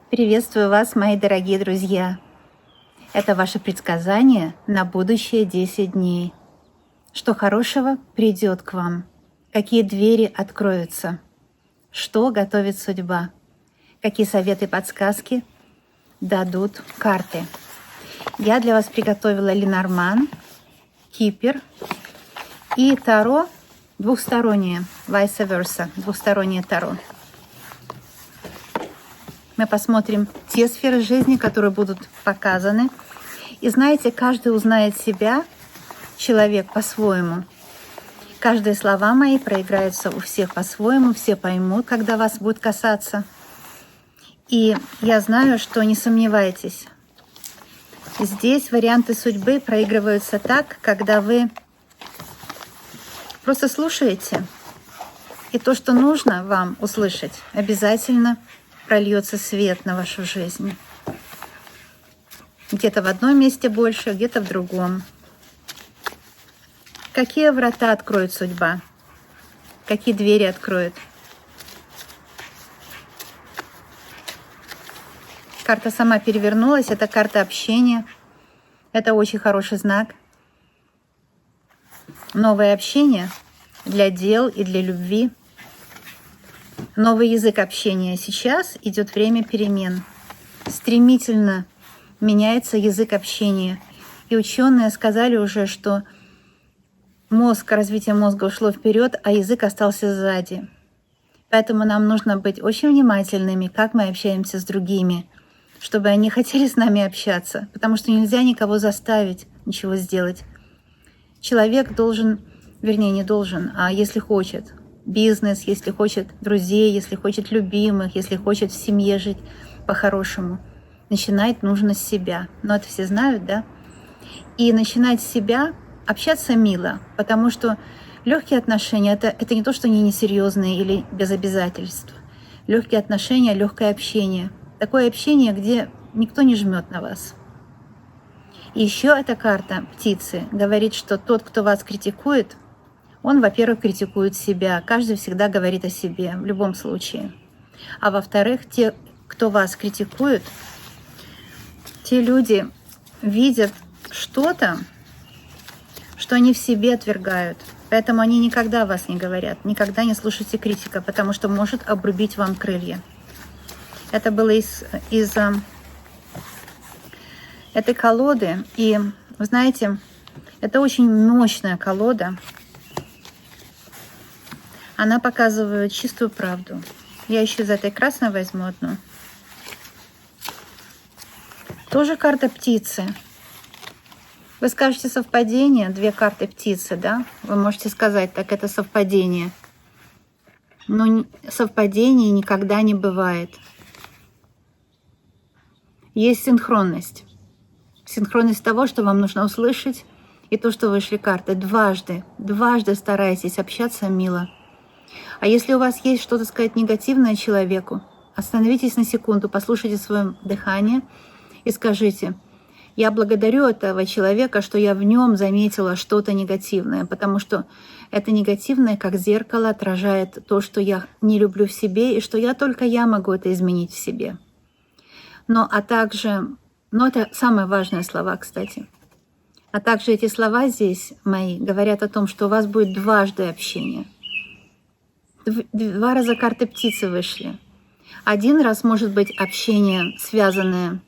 Приветствую вас, мои дорогие друзья. Это ваше предсказание на будущее 10 дней. Что хорошего придет к вам? Какие двери откроются? Что готовит судьба? Какие советы и подсказки дадут карты? Я для вас приготовила Ленорман, Кипер и Таро двухстороннее, vice versa, двухстороннее Таро. Мы посмотрим те сферы жизни, которые будут показаны. И знаете, каждый узнает себя, человек по-своему. Каждые слова мои проиграются у всех по-своему, все поймут, когда вас будет касаться. И я знаю, что не сомневайтесь. Здесь варианты судьбы проигрываются так, когда вы просто слушаете. И то, что нужно вам услышать, обязательно прольется свет на вашу жизнь. Где-то в одном месте больше, где-то в другом. Какие врата откроет судьба? Какие двери откроет? Карта сама перевернулась. Это карта общения. Это очень хороший знак. Новое общение для дел и для любви. Новый язык общения. Сейчас идет время перемен. Стремительно меняется язык общения. И ученые сказали уже, что развитие мозга ушло вперед, а язык остался сзади. Поэтому нам нужно быть очень внимательными, как мы общаемся с другими, чтобы они хотели с нами общаться, потому что нельзя никого заставить ничего сделать. Человек должен, вернее, не должен, а если хочет бизнес, если хочет друзей, если хочет любимых, если хочет в семье жить по-хорошему, начинать нужно с себя. Но это все знают, да? И начинать с себя, общаться мило, потому что легкие отношения это не то, что они несерьезные или без обязательств. Легкие отношения, легкое общение. Такое общение, где никто не жмет на вас. И еще эта карта птицы говорит, что тот, кто вас критикует, он, во-первых, критикует себя. Каждый всегда говорит о себе, в любом случае. А во-вторых, те, кто вас критикует, те люди видят что-то, что они в себе отвергают. Поэтому они никогда о вас не говорят, никогда не слушайте критика, потому что может обрубить вам крылья. Это было из этой колоды. И, вы знаете, это очень мощная колода. Она показывает чистую правду. Я еще из этой красной возьму одну. Тоже карта птицы. Вы скажете совпадение, две карты птицы, да? Вы можете сказать, так это совпадение. Но совпадений никогда не бывает. Есть синхронность. Синхронность того, что вам нужно услышать, и то, что вышли карты. Дважды старайтесь общаться мило. А если у вас есть что-то сказать негативное человеку, остановитесь на секунду, послушайте свое дыхание и скажите: я благодарю этого человека, что я в нем заметила что-то негативное, потому что это негативное, как зеркало, отражает то, что я не люблю в себе, и что только я могу это изменить в себе. Но это самые важные слова, кстати. А также эти слова здесь мои говорят о том, что у вас будет дважды общение. Два раза карты птицы вышли. Один раз может быть общение, связанное,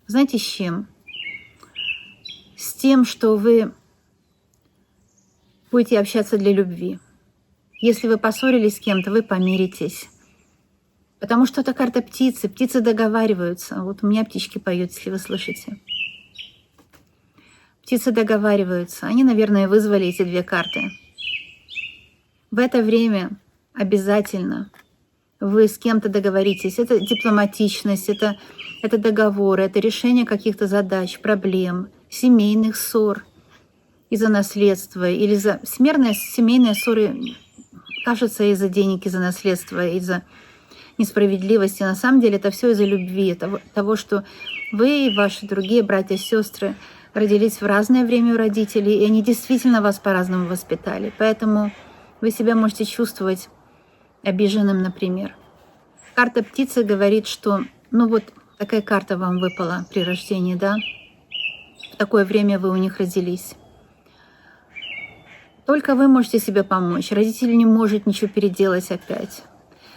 знаете, с чем? С тем, что вы будете общаться для любви. Если вы поссорились с кем-то, вы помиритесь. Потому что это карта птицы. Птицы договариваются. Вот у меня птички поют, если вы слышите. Птицы договариваются. Они, наверное, вызвали эти две карты. В это время обязательно вы с кем-то договоритесь. Это дипломатичность, это договоры, это решение каких-то задач, проблем, семейных ссор из-за наследства или семейные ссоры, кажется, из-за денег, из-за наследства, из-за несправедливости. На самом деле это все из-за любви, того, что вы и ваши другие братья и сестры родились в разное время у родителей, и они действительно вас по-разному воспитали. Поэтому вы себя можете чувствовать обиженным, например. Карта птицы говорит, что Ну вот такая карта вам выпала при рождении, да? В такое время вы у них родились. Только вы можете себе помочь. Родитель не может ничего переделать опять.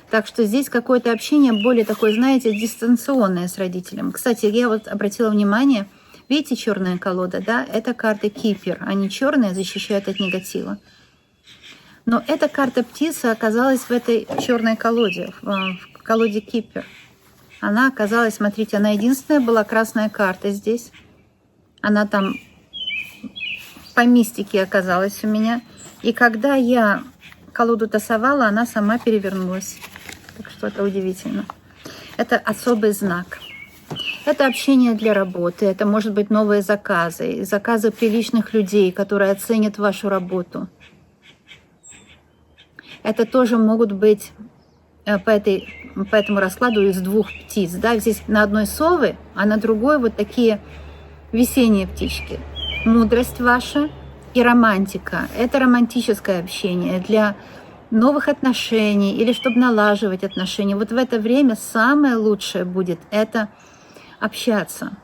Так что здесь какое-то общение более такое, знаете, дистанционное с родителем. Кстати, я вот обратила внимание, видите, черная колода, да? Это карты Кипер. Они черные, защищают от негатива. Но эта карта птицы оказалась в этой черной колоде, в колоде Кипер. Она оказалась, смотрите, она единственная была красная карта здесь. Она там по мистике оказалась у меня. И когда я колоду тасовала, она сама перевернулась. Так что это удивительно. Это особый знак. Это общение для работы, это может быть новые заказы, заказы приличных людей, которые оценят вашу работу. Это тоже могут быть по этому раскладу из двух птиц. Да? Здесь на одной совы, а на другой вот такие весенние птички. Мудрость ваша и романтика. Это романтическое общение для новых отношений или чтобы налаживать отношения. Вот в это время самое лучшее будет это общаться.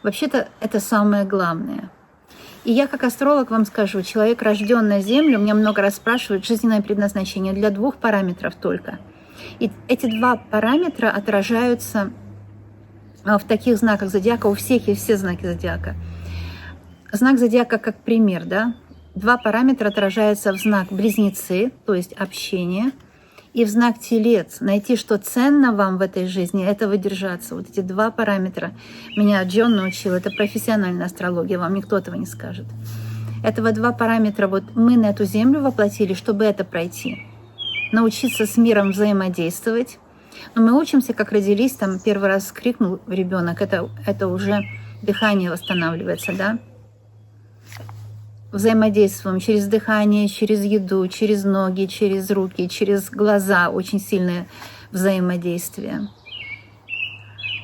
Вообще-то это самое главное. И я как астролог вам скажу, человек, рожденный на Землю, меня много раз спрашивают, жизненное предназначение для 2 параметров только. И эти 2 параметра отражаются в таких знаках зодиака, у всех есть все знаки зодиака. Знак зодиака как пример, да? 2 параметра отражаются в знак Близнецы, то есть общение, и в знак Телец. Найти, что ценно вам в этой жизни, это выдержаться. Вот эти 2 параметра. Меня Джон научил, это профессиональная астрология, вам никто этого не скажет. Этого 2 параметра вот мы на эту землю воплотили, чтобы это пройти. Научиться с миром взаимодействовать. Но мы учимся, как родились, там первый раз крикнул ребенок, это уже дыхание восстанавливается, да? Взаимодействуем через дыхание, через еду, через ноги, через руки, через глаза. Очень сильное взаимодействие.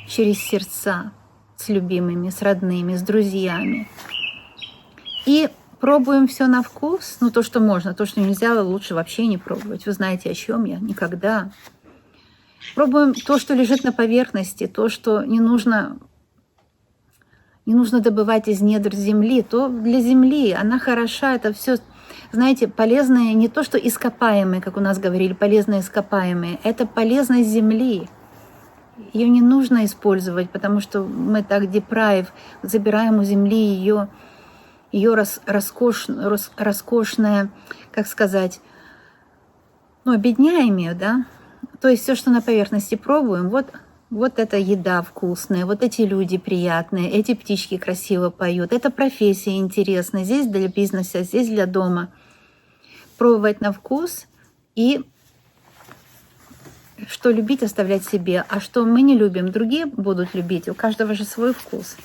Через сердца с любимыми, с родными, с друзьями. И пробуем все на вкус. Ну, то, что можно, то, что нельзя, лучше вообще не пробовать. Вы знаете, о чем я? Никогда. Пробуем то, что лежит на поверхности, то, что не нужно добывать из недр земли, то для земли она хороша, это все, знаете, полезные, не то что ископаемые, как у нас говорили, полезные ископаемые, это полезность земли. Ее не нужно использовать, потому что мы так deprive, забираем у земли ее роскошное, как сказать, ну, обедняем ее, да? То есть все, что на поверхности пробуем, вот эта еда вкусная, вот эти люди приятные, эти птички красиво поют, эта профессия интересная, здесь для бизнеса, здесь для дома. Пробовать на вкус и что любить, оставлять себе, а что мы не любим, другие будут любить, у каждого же свой вкус.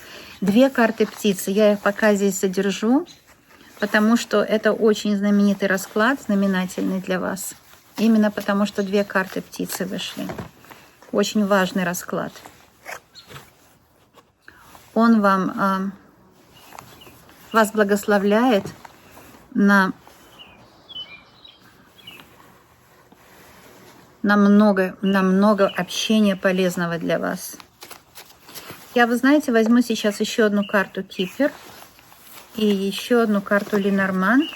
2 карты птицы, я их пока здесь задержу, потому что это очень знаменитый расклад, знаменательный для вас. Именно потому, что 2 карты птицы вышли. Очень важный расклад. Он вас благословляет на много общения полезного для вас. Я, вы знаете, возьму сейчас еще одну карту Кипер и еще одну карту Ленорман.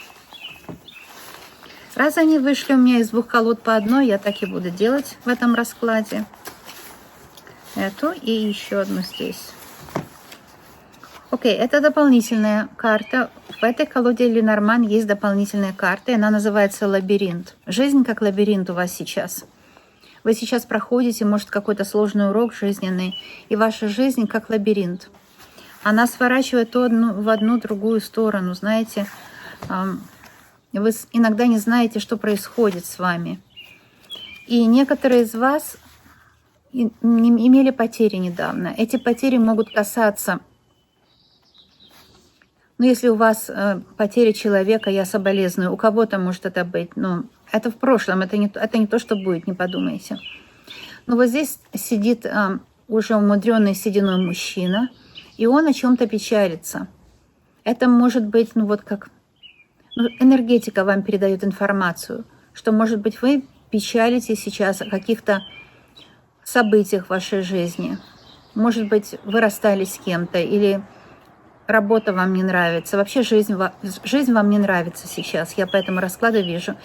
Раз они вышли у меня из 2 колод по одной, я так и буду делать в этом раскладе. Эту и еще одну здесь. Окей, это дополнительная карта. В этой колоде Ленорман есть дополнительная карта, и она называется «Лабиринт». Жизнь как лабиринт у вас сейчас. Вы сейчас проходите, может, какой-то сложный урок жизненный, и ваша жизнь как лабиринт. Она сворачивает то в одну, другую сторону, знаете. Вы иногда не знаете, что происходит с вами. И некоторые из вас имели потери недавно. Эти потери могут касаться... Ну, если у вас потеря человека, я соболезную, у кого-то может это быть, но это в прошлом, это не то, что будет, не подумайте. Но вот здесь сидит уже умудренный сединой мужчина, и он о чем-то печалится. Это может быть, энергетика вам передает информацию, что, может быть, вы печалитесь сейчас о каких-то событиях в вашей жизни. Может быть, вы расстались с кем-то, или работа вам не нравится. Вообще жизнь вам не нравится сейчас. Я по этому раскладу вижу.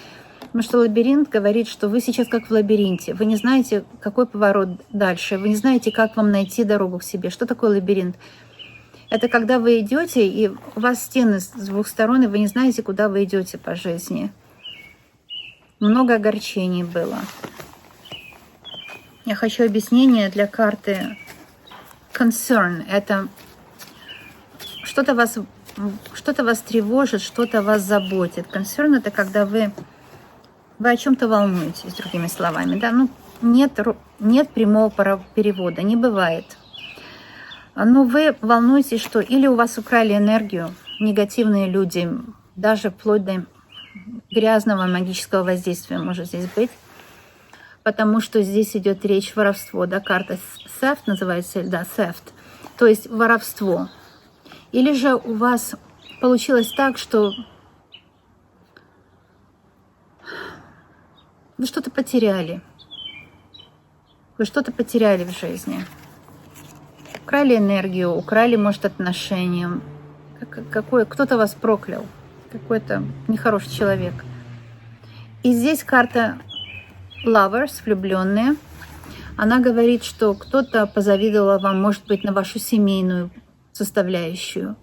Потому что лабиринт говорит, что вы сейчас как в лабиринте. Вы не знаете, какой поворот дальше. Вы не знаете, как вам найти дорогу к себе. Что такое лабиринт? Это когда вы идете, и у вас стены с двух сторон, и вы не знаете, куда вы идете по жизни. Много огорчений было. Я хочу объяснение для карты concern. Это что-то вас тревожит, что-то вас заботит. Concern — это когда вы о чем-то волнуетесь, другими словами. Да? Нет прямого перевода, не бывает. Но вы волнуетесь, что или у вас украли энергию, негативные люди, даже вплоть до грязного магического воздействия может здесь быть, потому что здесь идет речь воровство, да, карта theft называется, да, theft, то есть воровство. Или же у вас получилось так, что вы что-то потеряли. Вы что-то потеряли в жизни. Украли энергию, украли, может, отношения. Кто-то вас проклял. Какой-то нехороший человек. И здесь карта Lovers, влюбленные. Она говорит, что кто-то позавидовал вам, может быть, на вашу семейную составляющую.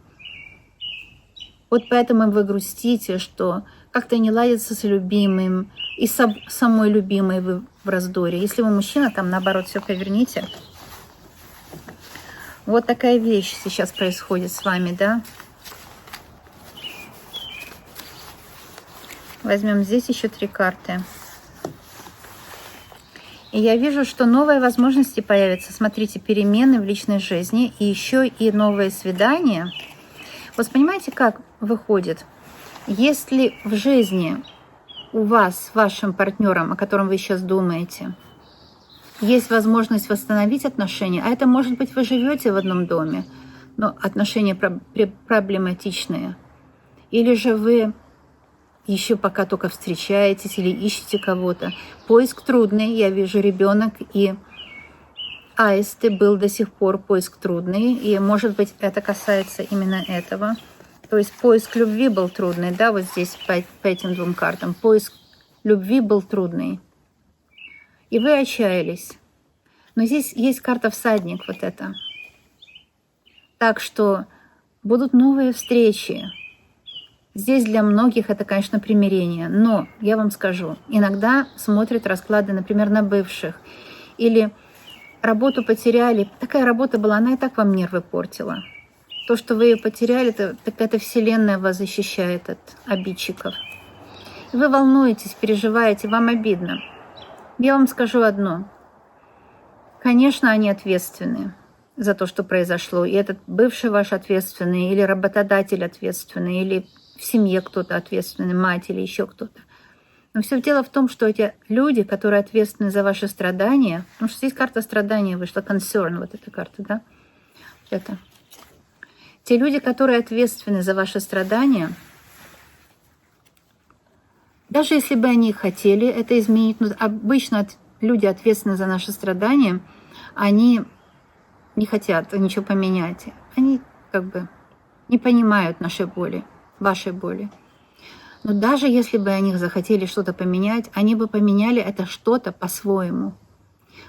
Вот поэтому вы грустите, что как-то не ладится с любимым, и самой любимой вы в раздоре. Если вы мужчина, там наоборот все поверните. Вот такая вещь сейчас происходит с вами, да? Возьмем здесь еще 3 карты. И я вижу, что новые возможности появятся. Смотрите, перемены в личной жизни и еще и новые свидания. Вот понимаете, как выходит? Если в жизни у вас с вашим партнером, о котором вы сейчас думаете, есть возможность восстановить отношения, а это может быть вы живете в одном доме, но отношения проблематичные, или же вы еще пока только встречаетесь или ищете кого-то. Поиск трудный, я вижу ребенок и аисты был до сих пор поиск трудный, и может быть это касается именно этого. То есть поиск любви был трудный, да, вот здесь по этим 2 картам. Поиск любви был трудный. И вы отчаялись. Но здесь есть карта всадник, вот это. Так что будут новые встречи. Здесь для многих это, конечно, примирение. Но я вам скажу, иногда смотрят расклады, например, на бывших. Или работу потеряли. Такая работа была, она и так вам нервы портила. То, что вы ее потеряли, так эта вселенная вас защищает от обидчиков. Вы волнуетесь, переживаете, вам обидно. Я вам скажу одно. Конечно, они ответственны за то, что произошло. И этот бывший ваш ответственный, или работодатель ответственный, или в семье кто-то ответственный, мать или еще кто-то. Но все дело в том, что эти люди, которые ответственны за ваши страдания, потому что здесь карта страдания вышла, concern, вот эта карта, да? Это. Те люди, которые ответственны за ваши страдания, даже если бы они хотели это изменить, но обычно люди, ответственные за наши страдания, они не хотят ничего поменять. Они как бы не понимают нашей боли, вашей боли. Но даже если бы они захотели что-то поменять, они бы поменяли это что-то по-своему.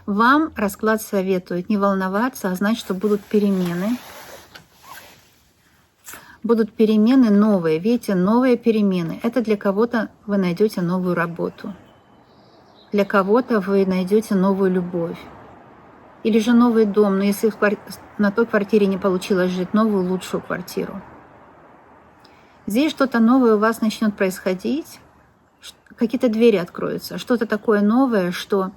Вам расклад советует не волноваться, а знать, что будут перемены. Будут перемены новые. Видите, новые перемены. Это для кого-то вы найдете новую работу. Для кого-то вы найдете новую любовь. Или же новый дом. Но если на той квартире не получилось жить, новую лучшую квартиру. Здесь что-то новое у вас начнет происходить. Какие-то двери откроются. Что-то такое новое, что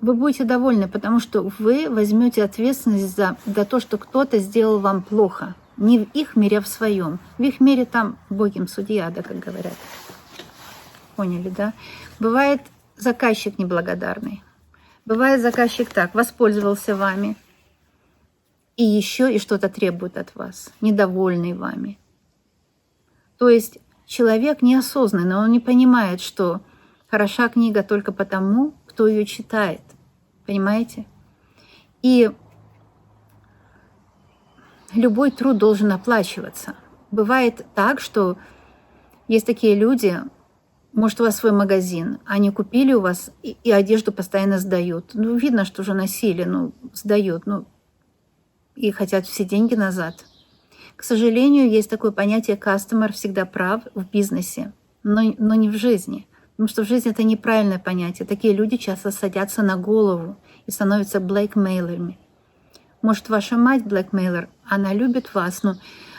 вы будете довольны, потому что вы возьмете ответственность за то, что кто-то сделал вам плохо. Не в их мире, а в своем. В их мире там Бог им судья, да, как говорят. Поняли, да? Бывает заказчик неблагодарный. Бывает заказчик так, воспользовался вами. И еще и что-то требует от вас, недовольный вами. То есть человек неосознанный, он не понимает, что хороша книга только потому, кто ее читает. Понимаете? И любой труд должен оплачиваться. Бывает так, что есть такие люди, может, у вас свой магазин, они купили у вас и одежду постоянно сдают. Ну, видно, что уже носили, сдают, и хотят все деньги назад. К сожалению, есть такое понятие «customer» всегда прав в бизнесе, но не в жизни. Потому что в жизни это неправильное понятие. Такие люди часто садятся на голову и становятся блэкмейлерами. Может, ваша мать блэкмейлер, она любит вас, но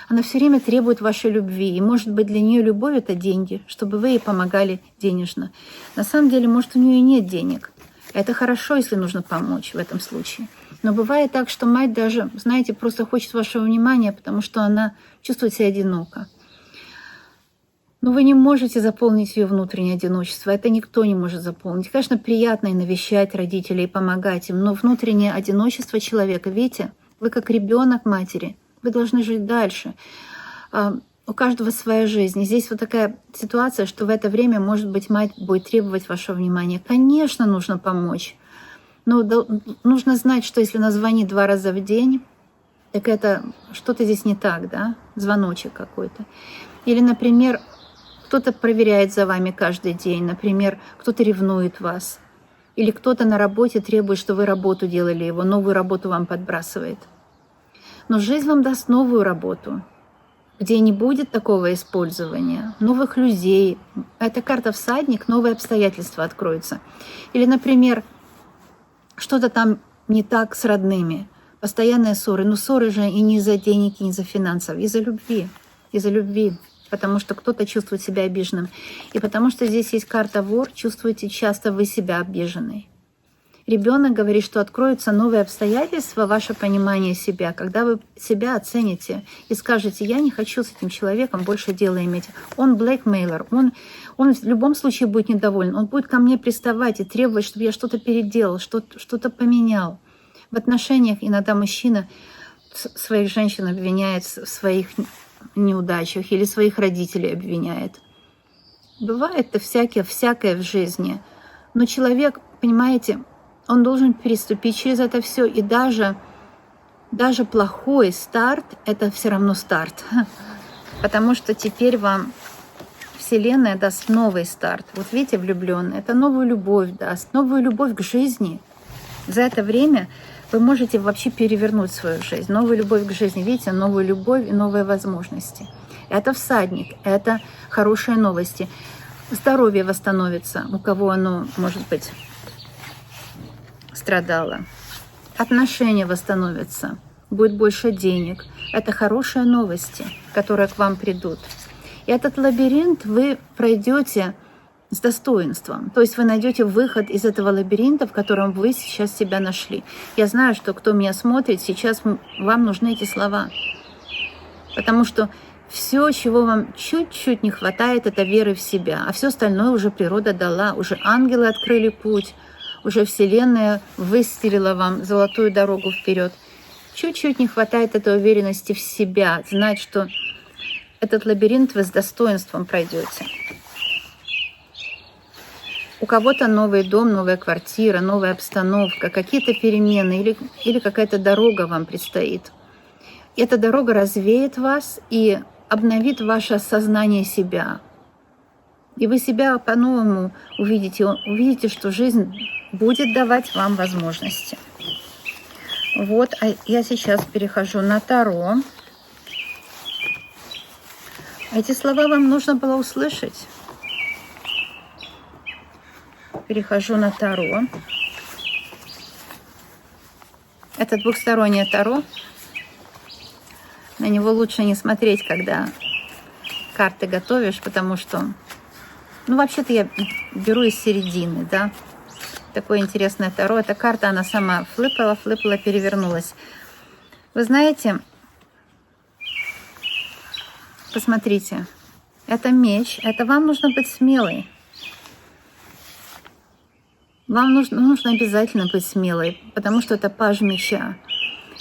она все время требует вашей любви. И, может быть, для нее любовь — это деньги, чтобы вы ей помогали денежно. На самом деле, может, у нее и нет денег. Это хорошо, если нужно помочь в этом случае. Но бывает так, что мать даже, знаете, просто хочет вашего внимания, потому что она чувствует себя одиноко. Но вы не можете заполнить ее внутреннее одиночество. Это никто не может заполнить. Конечно, приятно и навещать родителей, и помогать им, но внутреннее одиночество человека, видите, вы как ребенок матери, вы должны жить дальше. У каждого своя жизнь. И здесь вот такая ситуация, что в это время, может быть, мать будет требовать вашего внимания. Конечно, нужно помочь. Но нужно знать, что если она звонит 2 раза в день, так это что-то здесь не так, да? Звоночек какой-то. Или, например, кто-то проверяет за вами каждый день. Например, кто-то ревнует вас. Или кто-то на работе требует, что вы работу делали его, новую работу вам подбрасывает. Но жизнь вам даст новую работу, где не будет такого использования, новых людей. Это карта всадник, новые обстоятельства откроются. Или, например, что-то там не так с родными, постоянные ссоры. Но ссоры же и не из-за денег, и не из-за финансов, из-за любви. Из-за любви. Потому что кто-то чувствует себя обиженным. И потому что здесь есть карта вор, чувствуете часто вы себя обиженной. Ребенок говорит, что откроются новые обстоятельства, ваше понимание себя, когда вы себя оцените и скажете: я не хочу с этим человеком больше дела иметь. Он блэкмейлер, он в любом случае будет недоволен, он будет ко мне приставать и требовать, чтобы я что-то переделал, что-то поменял. В отношениях иногда мужчина своих женщин обвиняет в своих неудачах или своих родителей обвиняет. Бывает-то всякое в жизни, но человек, понимаете, он должен переступить через это все, и даже плохой старт — это все равно старт, потому что теперь вам Вселенная даст новый старт. Вот видите, влюбленный — это новую любовь даст, новую любовь к жизни. За это время вы можете вообще перевернуть свою жизнь, новую любовь к жизни. Видите, новую любовь и новые возможности. Это всадник, это хорошие новости. Здоровье восстановится, у кого оно, может быть, страдало. Отношения восстановятся, будет больше денег. Это хорошие новости, которые к вам придут. И этот лабиринт вы пройдете с достоинством. То есть вы найдете выход из этого лабиринта, в котором вы сейчас себя нашли. Я знаю, что кто меня смотрит, сейчас вам нужны эти слова. Потому что все, чего вам чуть-чуть не хватает, это веры в себя. А все остальное уже природа дала. Уже ангелы открыли путь. Уже Вселенная выстелила вам золотую дорогу вперед. Чуть-чуть не хватает этой уверенности в себя. Знать, что этот лабиринт вы с достоинством пройдете. У кого-то новый дом, новая квартира, новая обстановка, какие-то перемены или какая-то дорога вам предстоит. Эта дорога развеет вас и обновит ваше осознание себя. И вы себя по-новому увидите, что жизнь будет давать вам возможности. Вот, а я сейчас перехожу на Таро. Эти слова вам нужно было услышать. Перехожу на Таро. Это двухстороннее Таро. На него лучше не смотреть, когда карты готовишь, потому что, вообще-то я беру из середины, да. Такое интересное Таро. Эта карта, она сама флипала, перевернулась. Вы знаете, посмотрите, это меч, это вам нужно быть смелой. Вам нужно обязательно быть смелой, потому что это паж меча.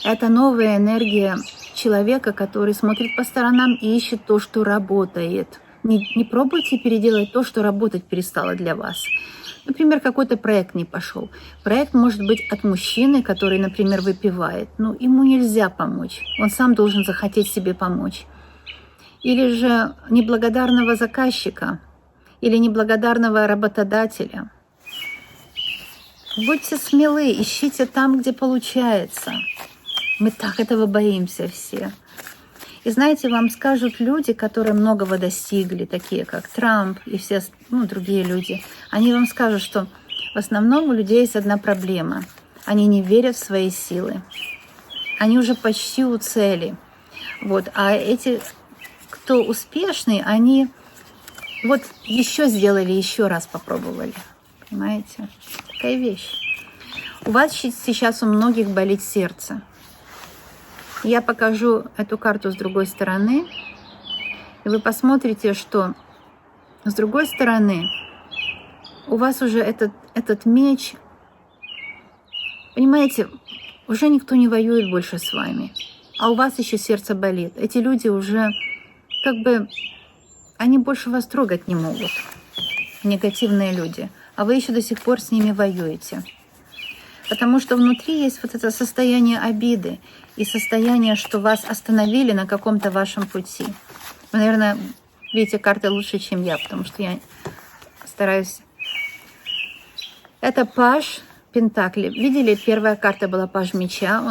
Это новая энергия человека, который смотрит по сторонам и ищет то, что работает. Не пробуйте переделать то, что работать перестало для вас. Например, какой-то проект не пошел. Проект может быть от мужчины, который, например, выпивает. Ну, ему нельзя помочь. Он сам должен захотеть себе помочь. Или же неблагодарного заказчика, или неблагодарного работодателя. Будьте смелы, ищите там, где получается. Мы так этого боимся все. И знаете, вам скажут люди, которые многого достигли, такие как Трамп и все другие люди, они вам скажут, что в основном у людей есть одна проблема. Они не верят в свои силы. Они уже почти у цели. Вот. А эти, кто успешный, они вот еще сделали, еще раз попробовали. Понимаете? Такая вещь. У вас сейчас у многих болит сердце. Я покажу эту карту с другой стороны, и вы посмотрите, что с другой стороны у вас уже этот меч, понимаете, уже никто не воюет больше с вами, а у вас еще сердце болит. Эти люди уже они больше вас трогать не могут, негативные люди, а вы еще до сих пор с ними воюете. Потому что внутри есть вот это состояние обиды и состояние, что вас остановили на каком-то вашем пути. Вы, наверное, видите карты лучше, чем я, потому что я стараюсь. Это паж Пентакли. Видели, первая карта была паж меча.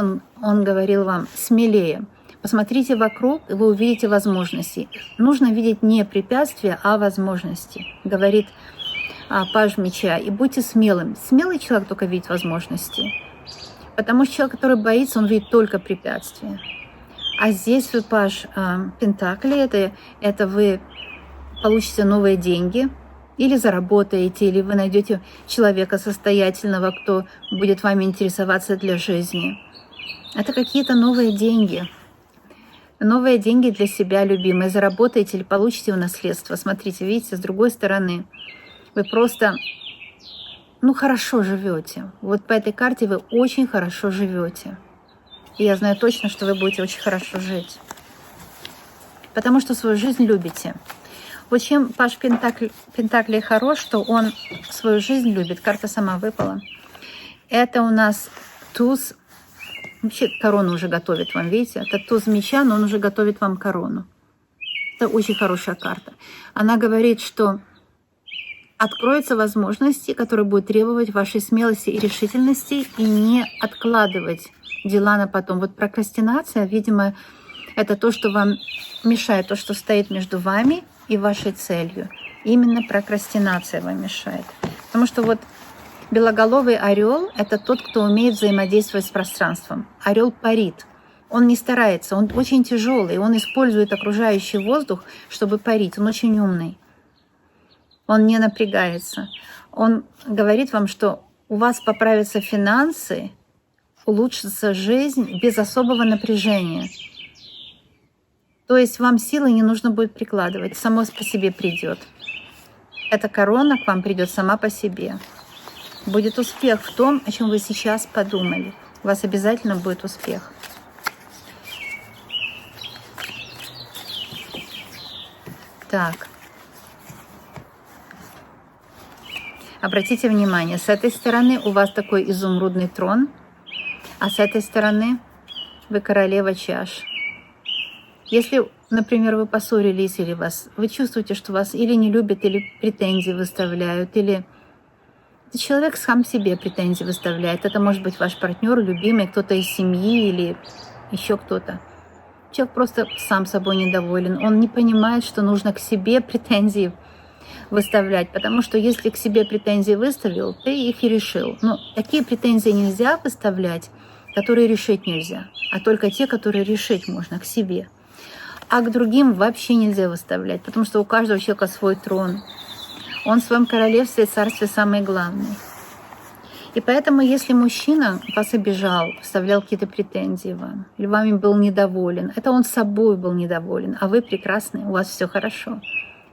Он говорил вам смелее. Посмотрите вокруг, и вы увидите возможности. Нужно видеть не препятствия, а возможности, говорит паж меча. И будьте смелым. Смелый человек только видит возможности. Потому что человек, который боится, он видит только препятствия. А здесь вы паж Пентакли, это вы получите новые деньги, или заработаете, или вы найдете человека состоятельного, кто будет вами интересоваться для жизни. Это какие-то новые деньги. Новые деньги для себя, любимые. Заработаете или получите в наследство. Смотрите, видите, с другой стороны. Вы просто, хорошо живете. Вот по этой карте вы очень хорошо живете. И я знаю точно, что вы будете очень хорошо жить. Потому что свою жизнь любите. Вот чем паж Пентакли хорош, что он свою жизнь любит. Карта сама выпала. Это у нас туз. Вообще корону уже готовит вам, видите? Это туз меча, но он уже готовит вам корону. Это очень хорошая карта. Она говорит, что откроются возможности, которые будут требовать вашей смелости и решительности, и не откладывать дела на потом. Вот прокрастинация, видимо, это то, что вам мешает, то, что стоит между вами и вашей целью. Именно прокрастинация вам мешает. Потому что вот белоголовый орел – это тот, кто умеет взаимодействовать с пространством. Орел парит. Он не старается, он очень тяжелый, он использует окружающий воздух, чтобы парить. Он очень умный. Он не напрягается. Он говорит вам, что у вас поправятся финансы, улучшится жизнь без особого напряжения. То есть вам силы не нужно будет прикладывать, само по себе придет. Эта корона к вам придет сама по себе. Будет успех в том, о чем вы сейчас подумали. У вас обязательно будет успех. Так. Обратите внимание, с этой стороны у вас такой изумрудный трон, а с этой стороны вы королева чаш. Если, например, вы поссорились, или вы чувствуете, что вас или не любят, или претензии выставляют, или человек сам себе претензии выставляет. Это может быть ваш партнер, любимый, кто-то из семьи или еще кто-то. Человек просто сам собой недоволен. Он не понимает, что нужно к себе претензии выставлять, потому что если к себе претензии выставил, ты их и решил. Но такие претензии нельзя выставлять, которые решить нельзя, а только те, которые решить можно к себе. А к другим вообще нельзя выставлять, потому что у каждого человека свой трон. Он в своем королевстве и царстве самый главный. И поэтому, если мужчина вас обижал, вставлял какие-то претензии вам, или вами был недоволен, это он собой был недоволен, а вы прекрасны, у вас все хорошо.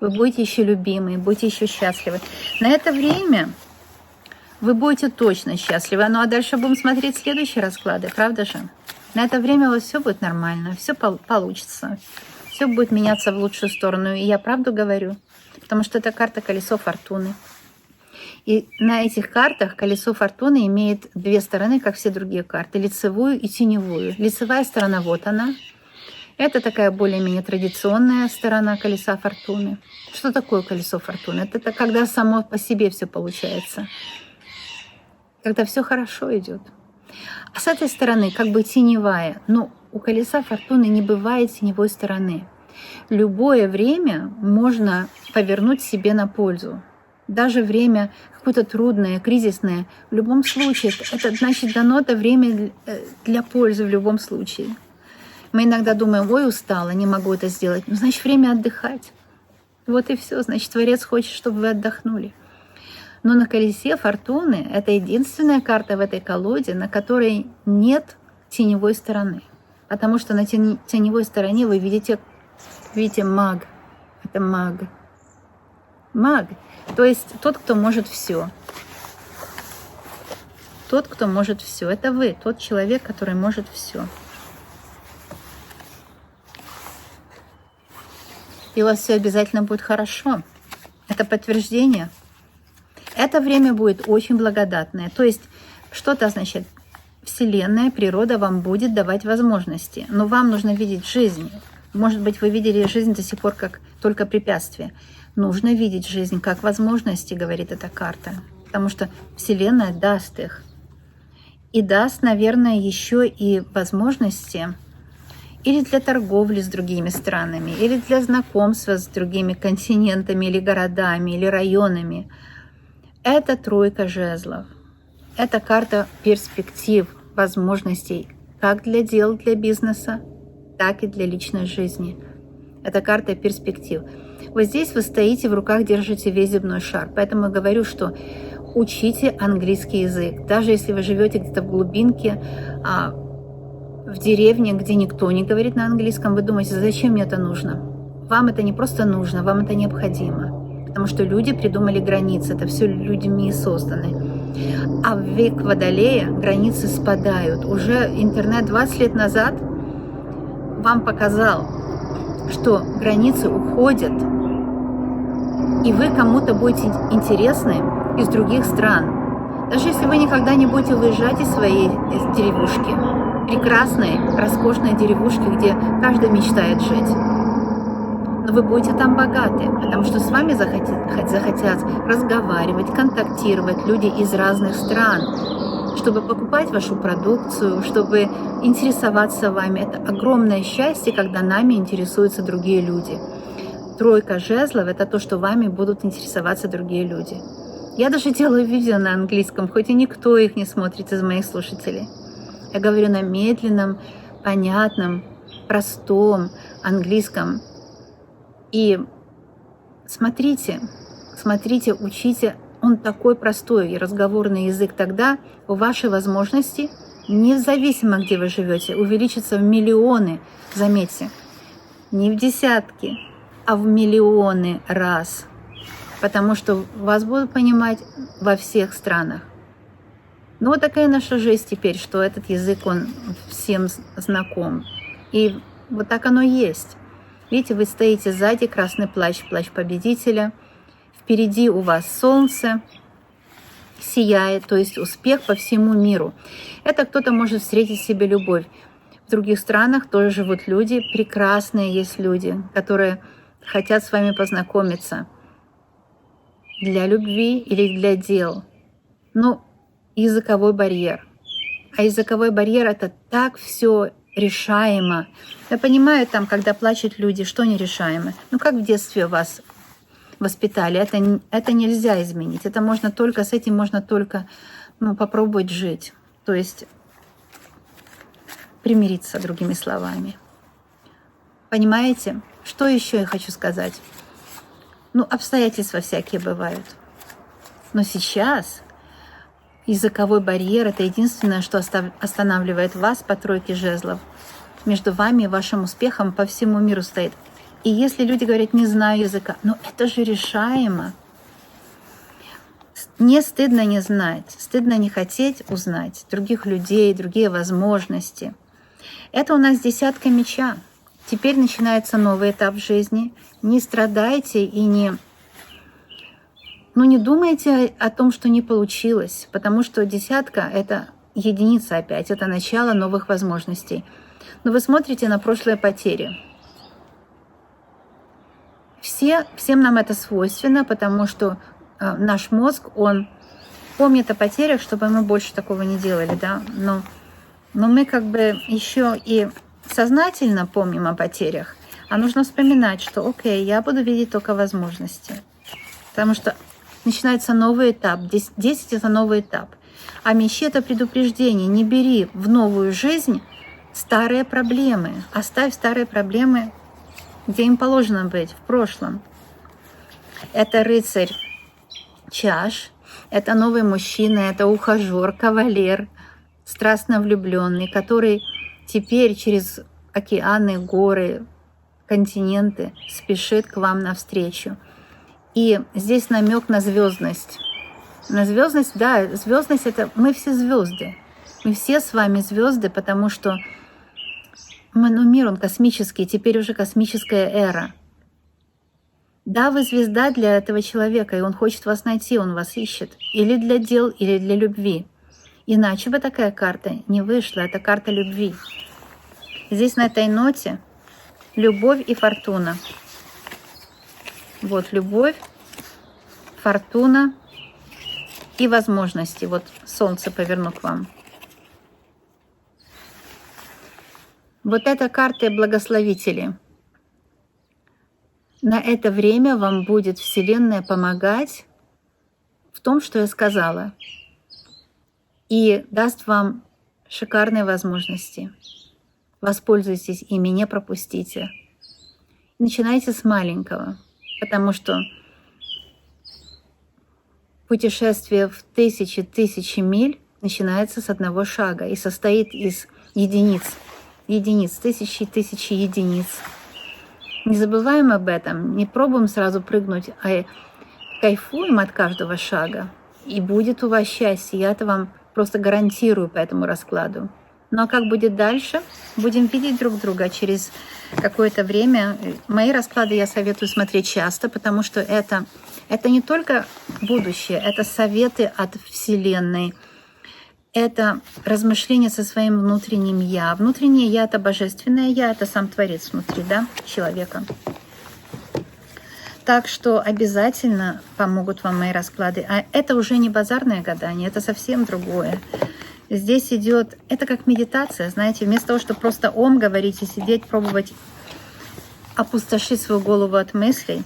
Вы будете еще любимы, будете еще счастливы. На это время вы будете точно счастливы. Ну а дальше будем смотреть следующие расклады, правда же? На это время у вас все будет нормально, все получится. Все будет меняться в лучшую сторону. И я правду говорю, потому что это карта колесо фортуны. И на этих картах колесо фортуны имеет две стороны, как все другие карты, лицевую и теневую. Лицевая сторона, вот она. Это такая более-менее традиционная сторона колеса фортуны. Что такое колесо фортуны? Это когда само по себе все получается. Когда все хорошо идет. А с этой стороны как бы теневая. Но у колеса фортуны не бывает теневой стороны. Любое время можно повернуть себе на пользу. Даже время какое-то трудное, кризисное. В любом случае, это значит дано это время для пользы в любом случае. Мы иногда думаем, ой, устала, не могу это сделать. Ну, значит, время отдыхать. Вот и все. Значит, Творец хочет, чтобы вы отдохнули. Но на колесе фортуны это единственная карта в этой колоде, на которой нет теневой стороны. Потому что на теневой стороне вы видите маг. Это маг. Маг. То есть тот, кто может все. Тот, кто может все. Это вы, тот человек, который может все. И у вас все обязательно будет хорошо. Это подтверждение. Это время будет очень благодатное. То есть, что это означает? Вселенная, природа вам будет давать возможности. Но вам нужно видеть жизнь. Может быть, вы видели жизнь до сих пор как только препятствие. Нужно видеть жизнь как возможности, говорит эта карта. Потому что Вселенная даст их. И даст, наверное, еще и возможности или для торговли с другими странами, или для знакомства с другими континентами, или городами, или районами. Это тройка жезлов. Это карта перспектив, возможностей как для дел, для бизнеса, так и для личной жизни. Это карта перспектив. Вот здесь вы стоите, в руках держите весь земной шар. Поэтому я говорю, что учите английский язык. Даже если вы живете где-то в глубинке, в деревне, где никто не говорит на английском, вы думаете, зачем мне это нужно? Вам это не просто нужно, вам это необходимо. Потому что люди придумали границы, это все людьми созданы. А в век Водолея границы спадают. Уже интернет 20 лет назад вам показал, что границы уходят, и вы кому-то будете интересны из других стран. Даже если вы никогда не будете выезжать из своей деревушки, прекрасной, роскошной деревушки, где каждый мечтает жить. Но вы будете там богаты, потому что с вами захотят разговаривать, контактировать люди из разных стран, чтобы покупать вашу продукцию, чтобы интересоваться вами. Это огромное счастье, когда нами интересуются другие люди. Тройка жезлов – это то, что вами будут интересоваться другие люди. Я даже делаю видео на английском, хоть и никто их не смотрит из моих слушателей. Я говорю на медленном, понятном, простом английском. И смотрите, учите. Он такой простой и разговорный язык. Тогда ваши возможности, независимо где вы живете, увеличатся в миллионы. Заметьте, не в десятки, а в миллионы раз. Потому что вас будут понимать во всех странах. Ну вот такая наша жизнь теперь, что этот язык, он всем знаком. И вот так оно есть. Видите, вы стоите сзади, красный плащ, плащ победителя. Впереди у вас солнце сияет, то есть успех по всему миру. Это кто-то может встретить себе любовь. В других странах тоже живут люди, прекрасные есть люди, которые хотят с вами познакомиться для любви или для дел. Ну, языковой барьер. А языковой барьер — это так все решаемо. Я понимаю, там, когда плачут люди, что нерешаемо. Ну, как в детстве вас воспитали, это нельзя изменить. Это можно только, с этим можно только попробовать жить. То есть примириться, другими словами. Понимаете? Что еще я хочу сказать? Ну, обстоятельства всякие бывают. Но сейчас языковой барьер — это единственное, что останавливает вас по тройке жезлов. Между вами и вашим успехом по всему миру стоит. И если люди говорят, не знаю языка, но это же решаемо. Не стыдно не знать, стыдно не хотеть узнать других людей, другие возможности. Это у нас десятка меча. Теперь начинается новый этап в жизни. Не страдайте и Но не думайте о том, что не получилось, потому что десятка — это единица опять, это начало новых возможностей. Но вы смотрите на прошлые потери. Всем нам это свойственно, потому что наш мозг, он помнит о потерях, чтобы мы больше такого не делали, да. Но мы как бы еще и сознательно помним о потерях, а нужно вспоминать, что окей, я буду видеть только возможности. Потому что начинается новый этап. 10 — это новый этап. А мечи — это предупреждение. Не бери в новую жизнь старые проблемы. Оставь старые проблемы, где им положено быть, в прошлом. Это рыцарь чаш, это новый мужчина, это ухажер, кавалер, страстно влюбленный, который теперь через океаны, горы, континенты спешит к вам навстречу. И здесь намек на звездность. На звездность, да, звездность — это мы все звезды. Мы все с вами звезды, потому что мир, он космический, теперь уже космическая эра. Да, вы звезда для этого человека, и он хочет вас найти, он вас ищет. Или для дел, или для любви. Иначе бы такая карта не вышла, это карта любви. Здесь на этой ноте любовь и фортуна. Вот любовь, фортуна и возможности. Вот солнце поверну к вам. Вот это карты благословители. На это время вам будет Вселенная помогать в том, что я сказала, и даст вам шикарные возможности. Воспользуйтесь ими, не пропустите. Начинайте с маленького, потому что путешествие в тысячи миль начинается с одного шага и состоит из единиц, тысячи единиц. Не забываем об этом, не пробуем сразу прыгнуть, а кайфуем от каждого шага, и будет у вас счастье. Я это вам просто гарантирую по этому раскладу. Ну а как будет дальше? Будем видеть друг друга через какое-то время. Мои расклады я советую смотреть часто, потому что это не только будущее, это советы от Вселенной. Это размышление со своим внутренним «я». Внутреннее «я» — это божественное «я», это сам Творец внутри, да, человека. Так что обязательно помогут вам мои расклады. А это уже не базарное гадание, это совсем другое. Здесь идет, это как медитация, знаете, вместо того, чтобы просто ом говорить и сидеть, пробовать опустошить свою голову от мыслей.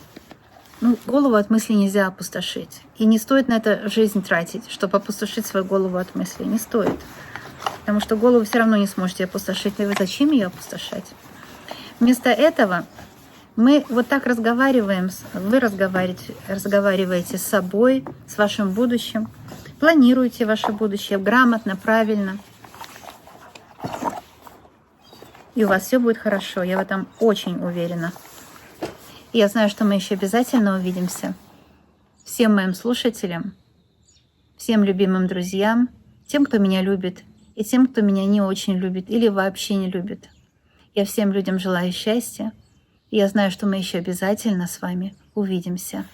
Ну, голову от мыслей нельзя опустошить. И не стоит на это жизнь тратить, чтобы опустошить свою голову от мыслей. Не стоит. Потому что голову все равно не сможете опустошить. И вы зачем ее опустошать? Вместо этого мы вот так разговариваем. Вы разговариваете с собой, с вашим будущим. Планируйте ваше будущее грамотно, правильно. И у вас все будет хорошо. Я в этом очень уверена. Я знаю, что мы еще обязательно увидимся. Всем моим слушателям, всем любимым друзьям, тем, кто меня любит, и тем, кто меня не очень любит или вообще не любит. Я всем людям желаю счастья. И я знаю, что мы еще обязательно с вами увидимся.